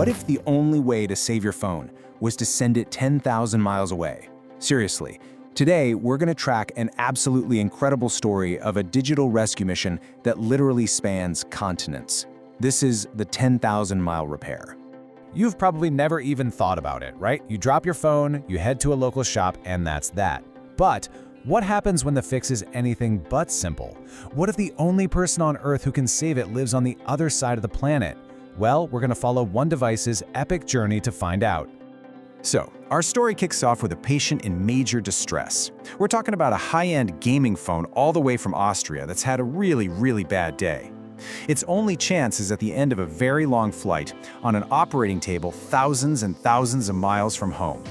What if the only way to save your phone was to send it 10,000 miles away? Seriously, today we're going to track an absolutely incredible story of a digital rescue mission that literally spans continents. This is the 10,000-mile repair. You've probably never even thought about it, right? You drop your phone, you head to a local shop, and that's that. But what happens when the fix is anything but simple? What if the only person on Earth who can save it lives on the other side of the planet? Well, we're going to follow one device's epic journey to find out. So, our story kicks off with a patient in major distress. We're talking about a high-end gaming phone all the way from Austria that's had a really bad day. Its only chance is at the end of a very long flight on an operating table thousands and thousands of miles from home.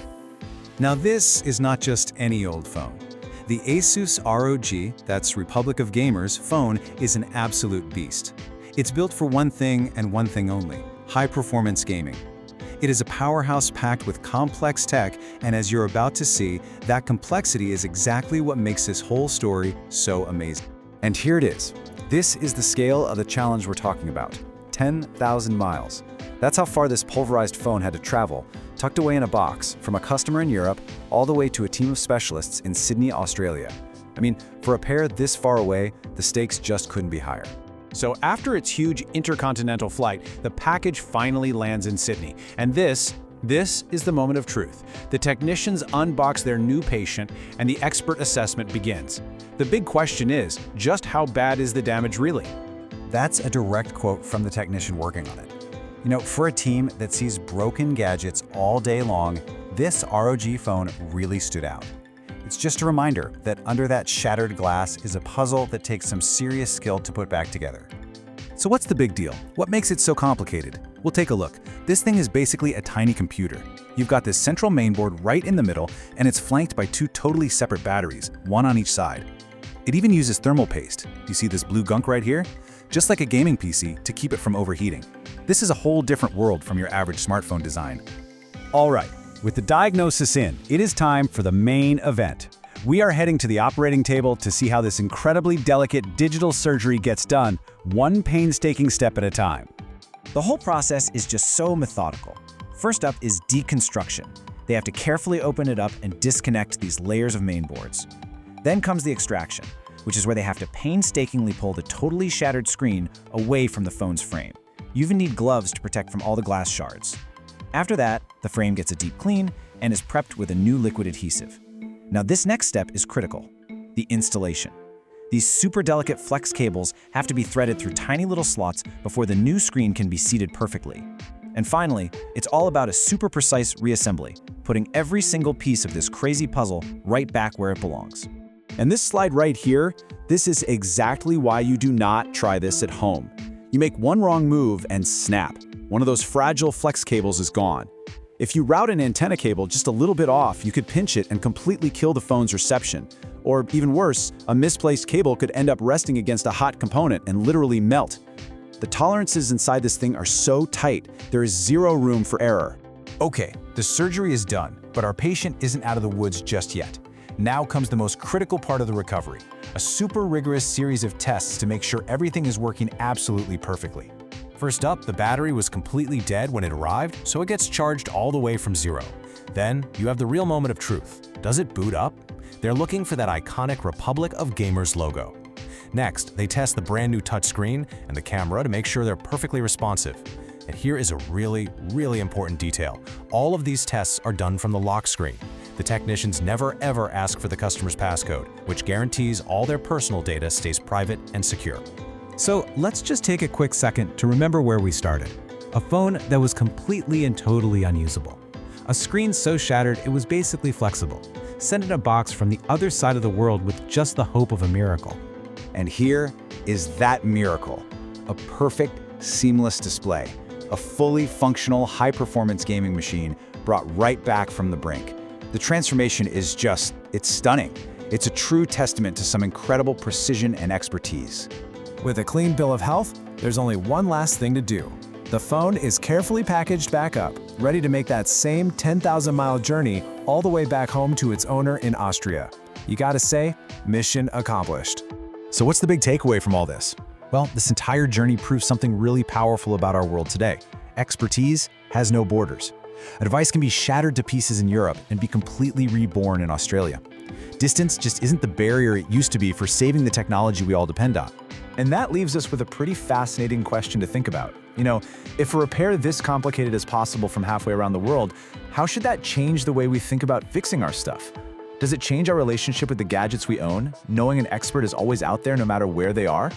Now this is not just any old phone. The ASUS ROG, that's Republic of Gamers, phone is an absolute beast. It's built for one thing and one thing only: high-performance gaming. It is a powerhouse packed with complex tech, and as you're about to see, that complexity is exactly what makes this whole story so amazing. And here it is. This is the scale of the challenge we're talking about: 10,000 miles. That's how far this pulverized phone had to travel, tucked away in a box, from a customer in Europe all the way to a team of specialists in Sydney, Australia. I mean, for a pair this far away, the stakes just couldn't be higher. So after its huge intercontinental flight, the package finally lands in Sydney. And this is the moment of truth. The technicians unbox their new patient and the expert assessment begins. The big question is, just how bad is the damage really? That's a direct quote from the technician working on it. You know, for a team that sees broken gadgets all day long, this ROG phone really stood out. It's just a reminder that under that shattered glass is a puzzle that takes some serious skill to put back together. So what's the big deal? What makes it so complicated? We'll take a look. This thing is basically a tiny computer. You've got this central mainboard right in the middle, and it's flanked by two totally separate batteries, one on each side. It even uses thermal paste. You see this blue gunk right here? Just like a gaming PC, to keep it from overheating. This is a whole different world from your average smartphone design. All right, with the diagnosis in, it is time for the main event. We are heading to the operating table to see how this incredibly delicate digital surgery gets done, one painstaking step at a time. The whole process is just so methodical. First up is deconstruction. They have to carefully open it up and disconnect these layers of mainboards. Then comes the extraction, which is where they have to painstakingly pull the totally shattered screen away from the phone's frame. You even need gloves to protect from all the glass shards. After that, the frame gets a deep clean and is prepped with a new liquid adhesive. Now this next step is critical: the installation. These super delicate flex cables have to be threaded through tiny little slots before the new screen can be seated perfectly. And finally, it's all about a super precise reassembly, putting every single piece of this crazy puzzle right back where it belongs. And this slide right here, this is exactly why you do not try this at home. You make one wrong move and snap. One of those fragile flex cables is gone. If you route an antenna cable just a little bit off, you could pinch it and completely kill the phone's reception. Or even worse, a misplaced cable could end up resting against a hot component and literally melt. The tolerances inside this thing are so tight, there is zero room for error. Okay, the surgery is done, but our patient isn't out of the woods just yet. Now comes the most critical part of the recovery: a super rigorous series of tests to make sure everything is working absolutely perfectly. First up, the battery was completely dead when it arrived, so it gets charged all the way from zero. Then, you have the real moment of truth. Does it boot up? They're looking for that iconic Republic of Gamers logo. Next, they test the brand new touchscreen and the camera to make sure they're perfectly responsive. And here is a really important detail. All of these tests are done from the lock screen. The technicians never ever ask for the customer's passcode, which guarantees all their personal data stays private and secure. So let's just take a quick second to remember where we started. A phone that was completely and totally unusable. A screen so shattered it was basically flexible, sent in a box from the other side of the world with just the hope of a miracle. And here is that miracle: a perfect, seamless display. A fully functional, high-performance gaming machine brought right back from the brink. The transformation is it's stunning. It's a true testament to some incredible precision and expertise. With a clean bill of health, there's only one last thing to do. The phone is carefully packaged back up, ready to make that same 10,000-mile journey all the way back home to its owner in Austria. You gotta say, mission accomplished. So what's the big takeaway from all this? Well, this entire journey proves something really powerful about our world today: expertise has no borders. A device can be shattered to pieces in Europe and be completely reborn in Australia. Distance just isn't the barrier it used to be for saving the technology we all depend on. And that leaves us with a pretty fascinating question to think about. If a repair this complicated is possible from halfway around the world, how should that change the way we think about fixing our stuff? Does it change our relationship with the gadgets we own, knowing an expert is always out there no matter where they are?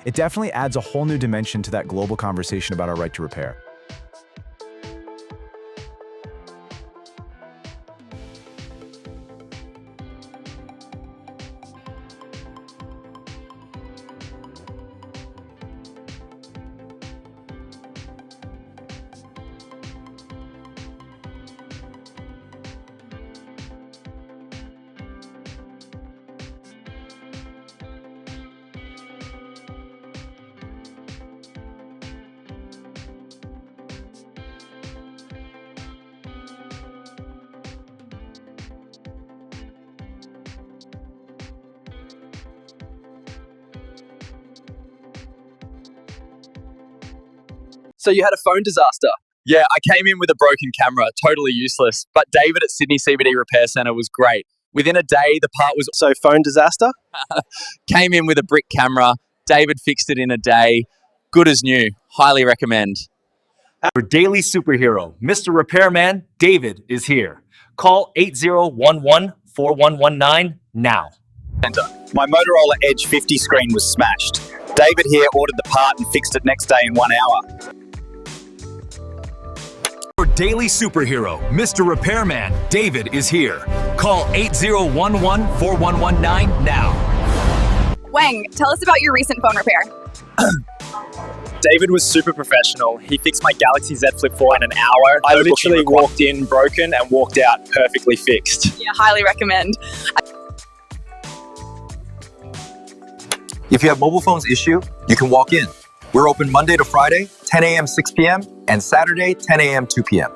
It definitely adds a whole new dimension to that global conversation about our right to repair. So you had a phone disaster? Yeah, I came in with a broken camera, totally useless. But David at Sydney CBD Repair Centre was great. Within a day, the part was... So phone disaster? Came in with a brick camera. David fixed it in a day. Good as new. Highly recommend. Our daily superhero, Mr. Repairman, David, is here. Call 8011-4119 now. My Motorola Edge 50 screen was smashed. David here ordered the part and fixed it next day in 1 hour. Our daily superhero, Mr. Repairman, David, is here. Call 8011-4119 now. Wang, tell us about your recent phone repair. David was super professional. He fixed my Galaxy Z Flip 4 in an hour. I literally walked in broken and walked out perfectly fixed. Yeah, highly recommend. If you have mobile phones issue, you can walk in. We're open Monday to Friday, 10 a.m. 6 p.m. and Saturday, 10 a.m. 2 p.m.